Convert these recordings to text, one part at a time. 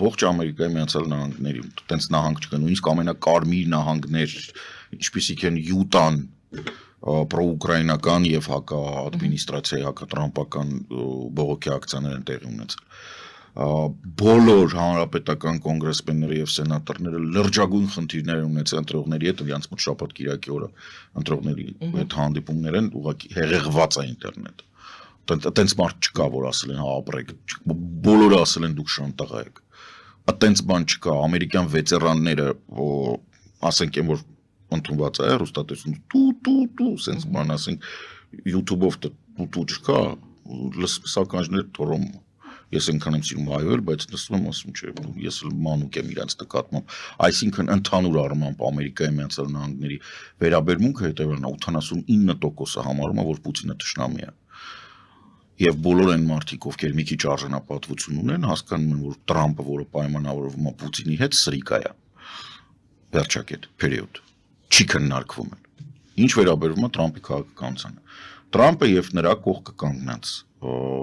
ամբողջ Ամերիկայի Միացյալ Նահանգների, տենց նահանգ չկա, նույնիսկ ամենակարմիր նահանգներ, ինչպիսիք են Յուտան, պրոուկրաինական եւ հակաադմինիստրացիայի հակատրամպական բողոքի ակցիաներ են տեղի ունեցել։ Բոլոր հանրապետական կոնգրեսմենները եւ սենատորները լրջագույն խնդիրներ ունեցան ընտրողների հետ, իրancs մոտ շաբաթ-կիրակի օրը ընտրողների հետ հանդիպումներ են, ուղղակի հեղեղված է ինտերնետը։ Այտենց մարդ չկա, որ ասել են հա ապրեք, բոլորը ասել են դուք շանտաղ եք։ Այտենց բան չկա, ամերիկյան վետերանները, ասենք են որ ընդունված է հեռուստատեսություն, տու, սենց բան ասենք YouTube-ով տու չկա, լսականջներ թորում։ Ես ինքան եմ սիրում հայել, բայց նստում եմ ասում չէ, ես մանուկ եմ իրանց նկատմամբ, այսինքն ընդհանուր առմամբ Ամերիկայի Միացյալ Նահանգների վերաբերմունքը հետևելն է 89%-ը համարում է, որ Պուտինը թշնամի է։ Եվ բոլոր այն մարդիկ, ովքեր մի քիչ արժանապատվություն ունեն, հասկանում են, որ Տրամպը, որը պայմանավորվում է Պուտինի հետ, սրիկա է։ Վերջակետ, period։ Չի քննարկվում են։ Ինչ վերաբերվում է Տրամպի քաղաքականությանը։ Տրամպը եւ նրա կողքը կանգնած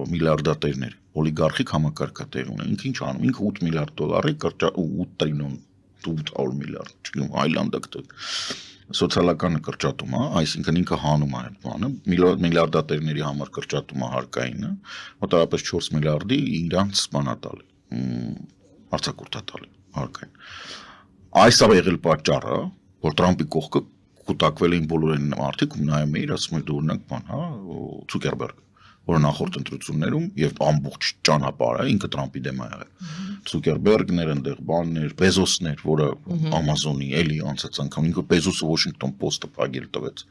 միլիարդատերներ, օլիգարխիկ համակարգ է տեղ ունեն, ինքը ինչ անում, ինքը 8 միլիարդ դոլարի 8 տրիլիոն 800 միլիարդ, չգիտեմ, այլանդակ սոցիալականը կրճատում է, այսինքն ինքը հանում է այդ բանը, միլիարդատերների համար կրճատում է հարկայինը, մոտավորապես 4 միլիարդի իրանց բանա տալ, արձակուրդ է տալ հարկային։ Այս է եղել պատճառը, որ Տրամպի կողքը կուտակվել էին բոլոր այն մարդիկ, ում նայում էիր, ասում էր դու օրինակ բան, հա, Ցուկերբերգ, որը նախորդ ընտրություններում եւ ամբողջ ճանապարհը ինքը Տրամպի դեմ է եղել։ Ցուկերբերգներ այնտեղ բաններ, Բեզոսներ, որը Amazon-ի էլի անցած անգամ ինքը Բեզոսը Washington Post-ը փակել տվեց,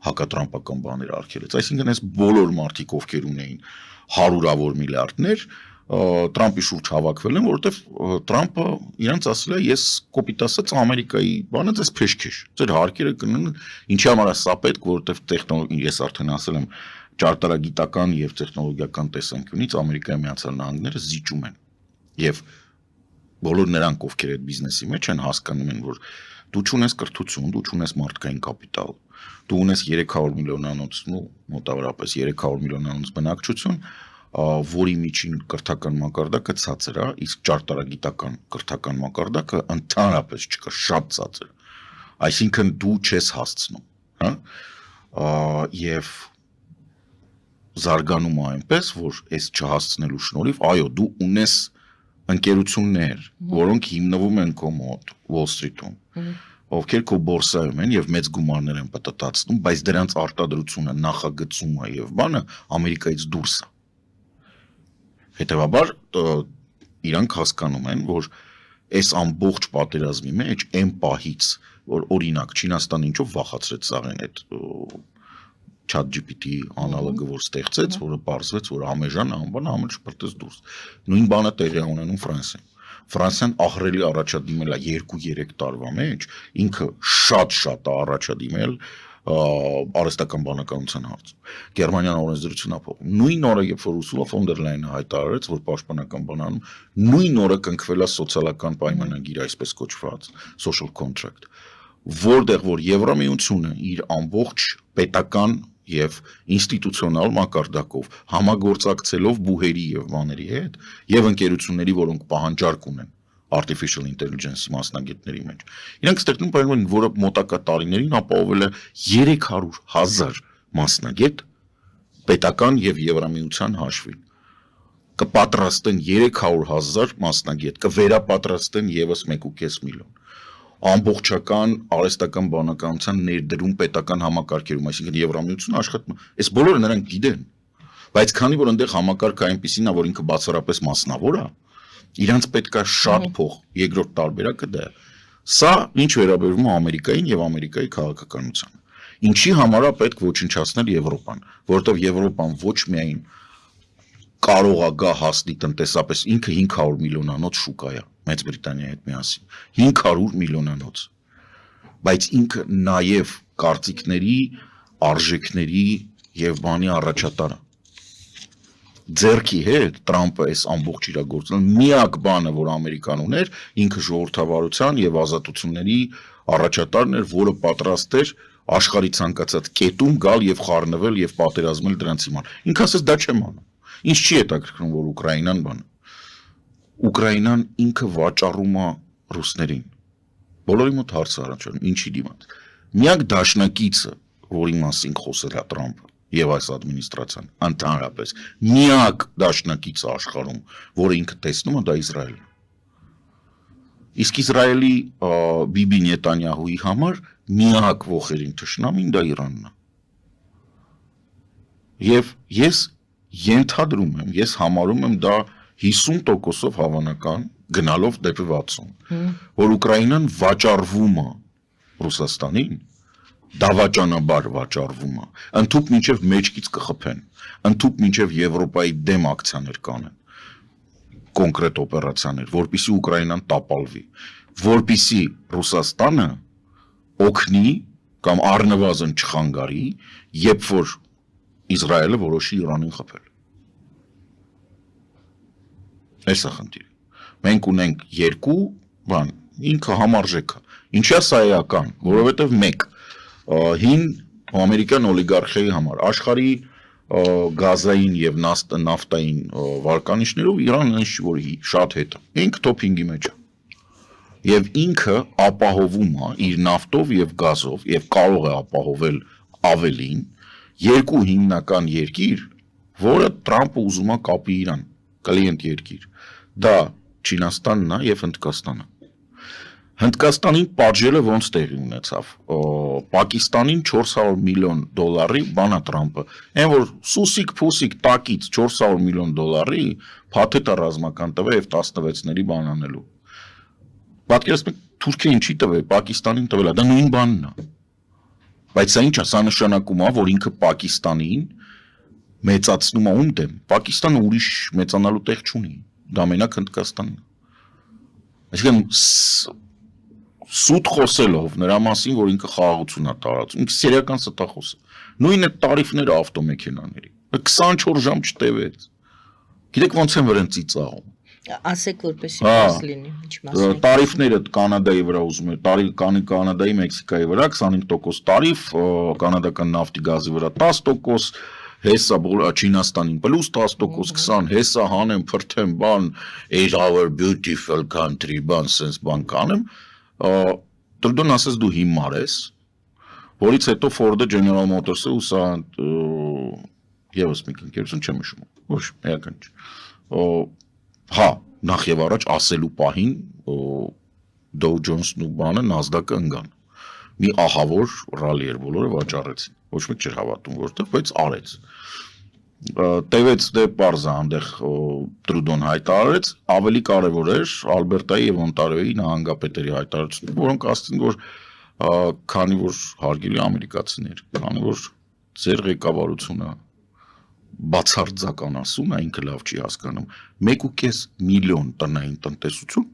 հակատրամպական բաներ արգելեց։ Այսինքն այս բոլոր մարդիկ, ովքեր ունեին հարյուրավոր միլիարդներ, Տրամպի շուրջ հավաքվել են, որովհետև Տրամպը իրանց ասել է, ես կոպիտ ասած Ամերիկայի բանը ձեզ փեշքեշ, ձեր հարկերը կնեն, ինչի համար է սա պետք, որովհետև տեխնոլոգիան, ես արդեն ասել եմ, ճարտարագիտական եւ տեխնոլոգիական տեսանկյունից Ամերիկայի Միացյալ Նահանգները զիջում են։ Եվ բոլոր նրանք, ովքեր այդ բիզնեսի մեջ են, հասկանում են, որ դու չունես կրթություն, դու չունես մարդկային կապիտալ, դու ունես 300 միլիոնանոց, մոտավորապես 300 միլիոնանոց բնակչություն, որի միջին կրթական մակարդակը ցածր է, իսկ ճարտարագիտական կրթական մակարդակը ընդհանրապես չկա, շատ ցածր։ Այսինքն դու չես հասցնում, հա? Եվ զարգանում է այնպես, որ այս չհասցնելու շնորհիվ, այո, դու ունես ընկերություններ, որոնք հիմնվում են քո մոտ Wall Street-ում, ովքեր քո բորսայում են եւ մեծ գումարներ են պատտացնում, բայց դրանց արտադրությունը, նախագծումը եւ բանը Ամերիկայից դուրս է։ Հետևաբար իրանք հասկանում են, որ այս ամբողջ պատերազմի մեջ այն պահից, որ օրինակ Չինաստանը ինչով վախացրեց սաղեն այդ ChatGPT անալոգը, որ ստեղծեց, որը պարզվեց, որ ամեժան անբան ամեն շփրտեց դուրս։ Նույն բանը տեղի է ունենում Ֆրանսիայում։ Ֆրանսիան ահռելի առաջադիմել է 2-3 տարվա մեջ, ինքը շատ առաջադիմել արհեստական բանականության հարցում։ Գերմանիան օրենսդրություն է փոխում։ Նույն օրը, երբ որ Ուրսուլա ֆոն դեր Լայնը հայտարարեց, որ պաշտպանական բանանում, նույն օրը կնքվել է սոցիալական պայմանագիր, այսպես կոչված social contract, որտեղ որ Եվրամիությունը իր ամբողջ պետական եւ ինստիտուցիոնալ մակարդակով համագործակցելով բուհերի եւ բաների հետ եւ ընկերությունների, որոնք պահանջարկ ունեն artificial intelligence մասնագետների մեջ։ Իրանք ստեղծում պայման, որը մոտակա տարիներին ապահովել է 300,000 մասնագետ պետական եւ Եվրամիության հաշվին։ Կպատրաստեն 300,000 մասնագետ, կվերապատրաստեն եւս 1.5 միլիոն։ Ամբողջական արհեստական բանականության ներդրում պետական համակարգերում, այսինքն Եվրամիությունը աշխատում, այս բոլորը նրանք գիտեն, բայց քանի որ այնտեղ համակարգը այնպեսին է, որ ինքը բացառապես մասնավոր է, իրանց պետք է շատ փող, երկրորդ տարբերակը դա է։ Սա ինչ վերաբերում է Ամերիկային եւ Ամերիկայի քաղաքականությանը։ Ինչի համար է պետք ոչնչացնել Եվրոպան, որովհետեւ Եվրոպան ոչ միայն կարող է գա հասնի տնտեսապես, ինքը 500 միլիոնանոց շուկա է, Մեծ Բրիտանիայի հետ միասին, 500 միլիոնանոց, բայց ինքը նաև կարծիքների, արժեքների եւ բանի առաջատարը։ Ձերքի հետ Տրամպը այս ամբողջ իրագործել միակ բանը, որ Ամերիկան ուներ, ինքը ժողովրդավարության եւ ազատությունների առաջատարն էր, որը պատրաստ էր աշխարհի ցանկացած կետում գալ եւ խառնվել եւ պատերազմել դրանց հիման։ Ինքը ասես դա չեմ անում։ Ինչ չի հետաքրքրում, որ Ուկրաինան բանը։ Ուկրաինան ինքը վաճառում է ռուսներին։ Բոլորի մոտ հարց առաջանում, ինչի դիմաց։ Միակ դաշնակիցը, որի մասին խոսել է Տրամպը եւ այս ադմինիստրացիան, ընդհանրապես միակ դաշնակիցը աշխարհում, որը ինքը տեսնում է, դա Իսրայելն է։ Իսկ Իսրայելի Բիբի Նետանյահուի համար միակ ողերին թշնամին դա Իրանն է։ Եվ ես ենթադրում եմ, ես համարում եմ դա 50%-ով հավանական, գնալով դեպի 60, որ Ուկրաինան վաճառվում է Ռուսաստանին, դավաճանաբար վաճառվում է, ընդհուպ մինչև մեջքից կխփեն, ընդհուպ մինչև Եվրոպայի դեմ ակցիաներ կանեն, կոնկրետ օպերացիաներ, որպեսզի Ուկրաինան տապալվի, որպեսզի Ռուսաստանը օգնի կամ առնվազն չխանգարի, երբ որ Իսրայելը որոշի Իրանին խփել։ Այս է խնդիրը։ Մենք ունենք երկու բան, ինքը համարժեք է։ Ինչա սա էական, որովհետև մեկ հին ամերիկյան օլիգարխիայի համար աշխարհի գազային եւ նավթային վարկանիշներով Իրանն ինչ որ շատ հետ է։ Ինքը top 5-ի մեջ է։ Եվ ինքը ապահովում է իր նավթով եւ գազով եւ կարող է ապահովել ավելին երկու հիմնական երկիր, որը Տրամպը ուզում է կապի իրան, կլիենտ երկիր։ Դա Չինաստանն է եւ Հնդկաստանը։ Հնդկաստանին պատժելը ոնց տեղի ունեցավ։ Պակիստանին $400 միլիոն բանա Տրամպը, այն որ սուսիկ-փուսիկ տակից $400 միլիոն փաթեթ է ռազմական տվել եւ 16-ների բան անելու։ Պատկերացնեք Թուրքիա ինչի տվել, Պակիստանին տվել է, դա նույն բանն է։ Բայց սա ինչ է, սա նշանակում է, որ ինքը Պակիստանին մեծացնում է ում դեմ։ Պակիստանը ուրիշ մեծանալու տեղ չունի, դա մենակ Հնդկաստանն է։ Այսինքն սուտ խոսելով նրա մասին, որ ինքը խաղաղություն է տարածում, ինքը սերիական ստախոս է։ Նույն է տարիֆները ավտոմեքենաների։ 24 ժամ չտևեց։ Գիտեք ոնց են վրան ծիծաղում։ Ասեք որպեսի բաց լինի, ինչ մասն։ Տարիֆները Կանադայի վրա ուզում է, Կանադայի, Մեքսիկայի վրա 25% տարիֆ, կանադական նավթի գազի վրա 10%, հեսա Չինաստանին պլյուս 10%, 20, հեսա հանեմ, փրթեմ, բան, is our beautiful country, բան, sense բան կանեմ, Տրուդոն ասես դու հիմար ես, որից հետո Ford-ը, General Motors-ը ու սա եւս մի ընկերություն չեմ հիշում, ոչ, էական չէ։ Հա, նախ եւ առաջ ասելու պահին Dow Jones-ն ու բանը Nasdaq-ը ընկան։ Մի ահավոր ռալի էր, բոլորը վաճառեցին։ Ոչ մեկ չէր հավատում որտեղ, բայց արեց։ Տևեց դե պարզա այնտեղ Տրուդոն հայտարարեց, ավելի կարևոր էր Ալբերտայի եւ Օնտարիոյի նահանգապետերի հայտարարությունը, որոնք ասացին, որ քանի որ հարգելի ամերիկացիներ, քանի որ ձեր ղեկավարությունը բացարձական ասում է, ինքը լավ չի հասկանում, 1.5 միլիոն տնային տնտեսություն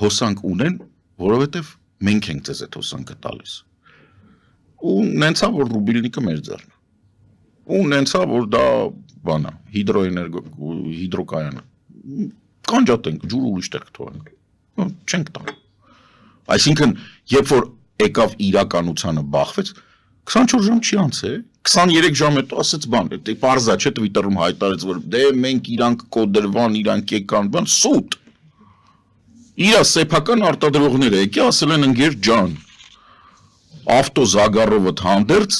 հոսանք ունեն, որովհետև մենք ենք ձեզ այդ հոսանքը տալիս։ Ու նենցա, որ ռուբիլնիկը մեր ձեռն է։ Ու նենցա, որ դա բան է, հիդրոկայան է։ Կանջատենք, ջուրը ուրիշ տեղ թողենք։ Չենք տա։ Այսինքն, երբ որ եկավ իրականությանը բախվեց, 24 ժամ չի անցել, 23 ժամ հետո ասեց բան, պարզա չէ Twitter-ում հայտարարեց, որ դե մենք իրանք կոդրվան, իրանք եկան, բան, սուտ։ Իրա սեփական արտադրողները եկի ասել են ընկեր ջան, ավտոզագարովդ հանդերձ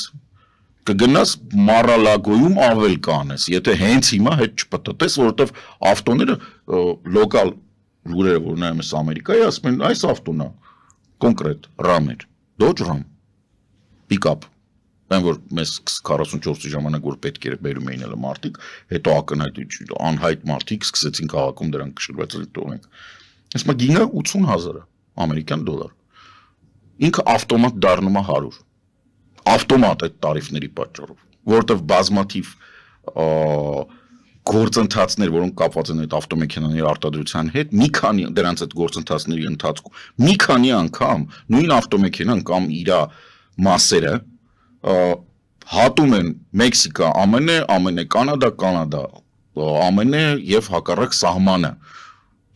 կգնաս Մարալագոյում ավել կանես, եթե հենց հիմա հետ չպտտես, որովհետև ավտոները լոկալ լուրերը, որ նայում ես Ամերիկայի, ասում են այս ավտոնա կոնկրետ RAM էր, Dodge RAM, pick-up, այն որ մեզ 44-ի ժամանակ որ պետք էր բերում էին էլ մարդիկ, հետո ակնհայտ անհայտ մարդիկ սկսեցին քաղաքում դրանք քշրված տոնենք։ Այսինքն գինը 80,000 ամերիկյան դոլար։ Ինքը ավտոմատ դառնում է 100։ Ավտոմատ այդ տարիֆների պատճառով, որովհետև բազմաթիվ գործընթացներ, որոնք կապված են այդ ավտոմեքենաների արտադրության հետ, մի քանի դրանց այդ գործընթացների ընթացքում մի քանի անգամ նույն ավտոմեքենան կամ իր մասերը հատում են Մեքսիկա, ԱՄՆ, Կանադա, ԱՄՆ եւ հակառակ սահմանը։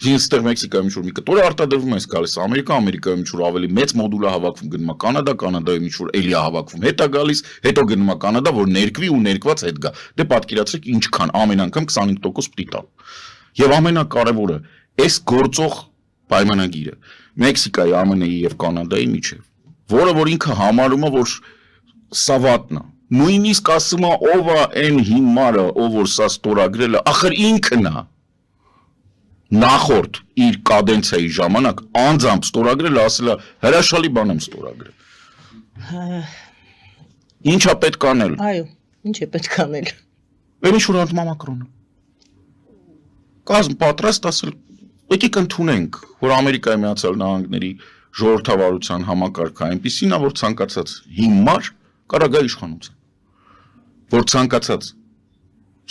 Ինստեղ Մեքսիկայում ինչ-որ մի կտոր արտադրվում է, գալիս Ամերիկայում ինչ-որ ավելի մեծ մոդուլ է հավաքվում, գնում է Կանադայում ինչ-որ էլի է հավաքվում, հետ է գալիս, հետո գնում է Կանադա, որ ներկվի ու ներկված հետ գա։ Դե պատկերացրեք ինչքան ամեն անգամ 25% պիտի տա։ Եվ ամենակարևորը, այս գործող պայմանագիրը Մեքսիկայի, ԱՄՆ-ի եւ Կանադայի միջև, որը որ ինքը համարում է, որ սա վատնա, նույնիսկ ասում է ով է այն հիմարը, ով որ սա ստորագրել է, ախր ինքն է նախորդ իր կադենցիայի ժամանակ անձամբ ստորագրել, ասել է հրաշալի բան եմ ստորագրել։ Ինչա պետք անել։ Այո, ինչ է պետք անել։ Այն ինչ որ անում է Մակրոնը։ Կազմ պատրաստ ասել, եկեք ընդունենք, որ Ամերիկայի Միացյալ Նահանգների ժողովրդավարության համակարգը այնպիսին է, որ ցանկացած հիմար կարող է իշխանության։ Որ ցանկացած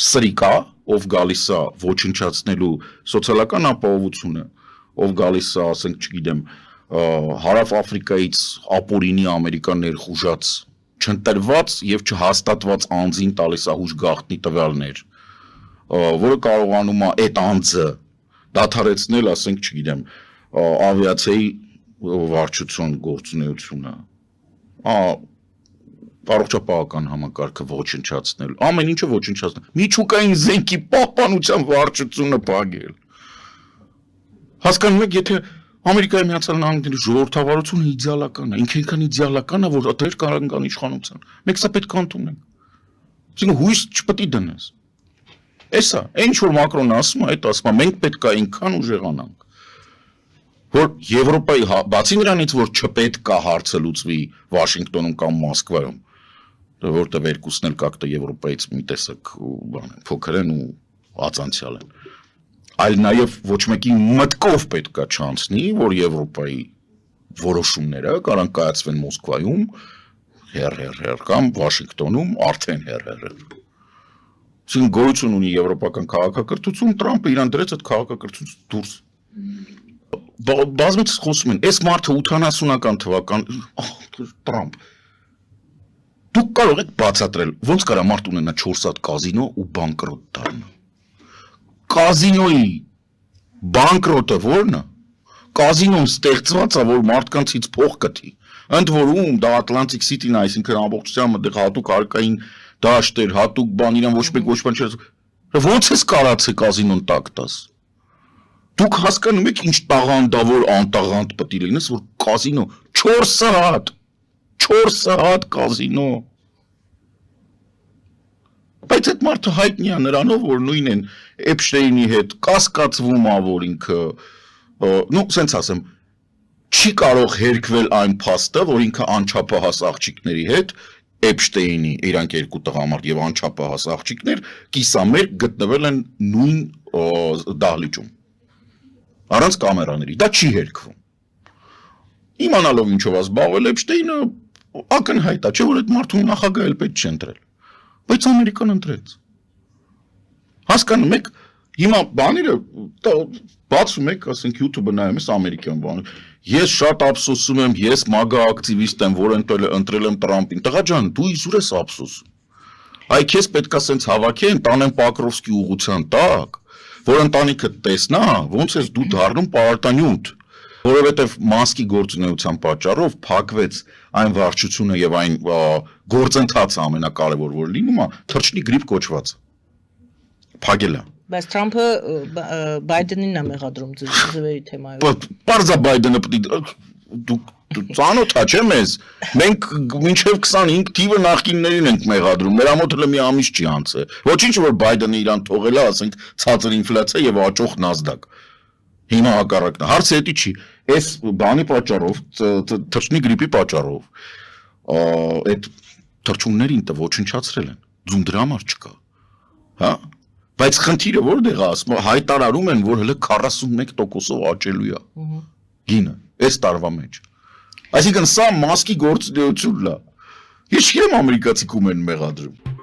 սրիկա, ով գալիս է ոչնչացնելու սոցիալական ապահովությունը, ով գալիս է, ասենք, չգիտեմ, Հարավ Աֆրիկայից ապօրինի Ամերիկա ներխուժած, չընտրված եւ չհաստատված անձին տալիս է հուշ գաղտնի տվյալներ, որը կարողանում է այդ անձը դադարեցնել, ասենք, չգիտեմ, ավիացիայի վարչություն գործունեությունը, առողջապահական համակարգը ոչնչացնել, ամեն ինչը ոչնչացնել, միջուկային զենքի պահպանության վարչությունը փակել։ Հասկանում եք, եթե Ամերիկայի Միացյալ Նահանգների ժողովրդավարությունը իդեալական է, ինքը այնքան իդեալական է, որ դեր կարող կան իշխանության։ Մենք սա պետք է ընդունենք։ Այսինքն հույս չպետք է դնես։ Էսա, ինչ որ Մակրոնը ասում է, այդ ասում է, մենք պետք է այնքան ուժեղանանք, որ Եվրոպայի բացի նրանից, որ չպետք է հարցը լուծվի Վաշինգտոնում կամ Մոսկվայում, որտեղ երկուսն էլ կակտը Եվրոպայից մի տեսակ բան են, փոքր են ու ածանցյալ են, այլ նաև ոչ մեկի մտքով պետք է չանցնի, որ Եվրոպայի որոշումները կարող կայացվեն Մոսկվայում, հեր կամ Վաշինգտոնում արդեն հեր։ Այսինքն գոյություն ունի եվրոպական քաղաքակրթություն, Տրամպը իրան դրեց այդ քաղաքակրթությունից դուրս։ Բազմիցս խոսում են, այս մարդը 80-ական թվական Տրամպ։ Դուք կարող եք բացատրել, ոնց կարա մարդ ունենա 4 հատ կազինո ու բանկրոտ դառնա։ Կազինոյի բանկրոտը ո՞րն է։ Կազինոն ստեղծված է, որ մարդկանցից փող կթի։ Ընդ որում դա Atlantic City-ն, այսինքն ամբողջությամբ դեռ հատուկ հարկային դաշտեր, հատուկ բան, իրան ոչ բան չէ։ Ոնց էս կարացե կազինոն տակ տաս։ Դուք հասկանում եք ինչ տաղանդավոր անտաղանդ պետք է լինես, որ կազինո 4 հատ կազինո։ Բայց այդ մարդը հայտնի է նրանով, որ նույն են Էփշտեյնի հետ կասկածվում է, որ ինքը, սենց ասեմ, չի կարող հերկվել այն փաստը, որ ինքը անչափահաս աղջիկների հետ Էփշտեյնի, իրանք երկու տղամարդ եւ անչափահաս աղջիկներ կիսամերկ գտնվել են նույն դահլիճում։ Առանց կամերաների, դա չի հերկվում։ Իմանալով ինչով զբաղվել Էփշտեյնը ակնհայտ է, չէ՞ որ այդ մարդուն նախագահ էլ պետք չընտրել։ Բայց Ամերիկան ընտրեց։ Հասկանում եք, հիմա բաները բացում եք, ասենք YouTube-ը նայում ես ամերիկյան բան։ Ես շատ ափսոսում եմ, ես MAGA ակտիվիստ եմ, որ ընտրել եմ Տրամպին։ Տղա ջան, դու իզուր ես ափսոսում։ Այ քեզ պետք է սենց հավաքեն, տանեն Պոկրովսկի ուղղության տակ, որ ընտանիքը տեսնա, ոնց ես դու դառնում պարտանյութ, որովհետև մասկի գործունեության պատճառով փակվեց այն վարչությունը եւ այն գործընթացը ամենակարևոր որ լինում է, թռչնի գրիպ կոչված։ Փակել է։ Բայց Թրամփը Բայդենին է մեղադրում ձվերի թեմայով։ Պարզա Բայդենը դուք ծանոթ ա չէ մեզ։ Մենք մինչև 25 թիվը նախկիններին ենք մեղադրում։ Մեր ամոթ էլ մի ամիս չի անցել։ Ոչինչ որ Բայդենը իրան թողել է, ասենք ցածր ինֆլյացիա եւ աճող NASDAQ։ Հիմա հակառակն է։ Հարցը էդի չի։ Այս բանի պատճառով, թռչնի գրիպի պատճառով, այդ թռչուններին տը ոչնչացրել են։ Ձուն դրա համար չկա։ Հա։ Բայց խնդիրը որտեղ է, ասում հայտարարում են, որ հələ 41%-ով աճելու է։ Գինը, այս տարվա մեջ։ Այսինքն սա մասկի գործունեությունն է։ Ես չգիտեմ ամերիկացիք ում են մեղադրում։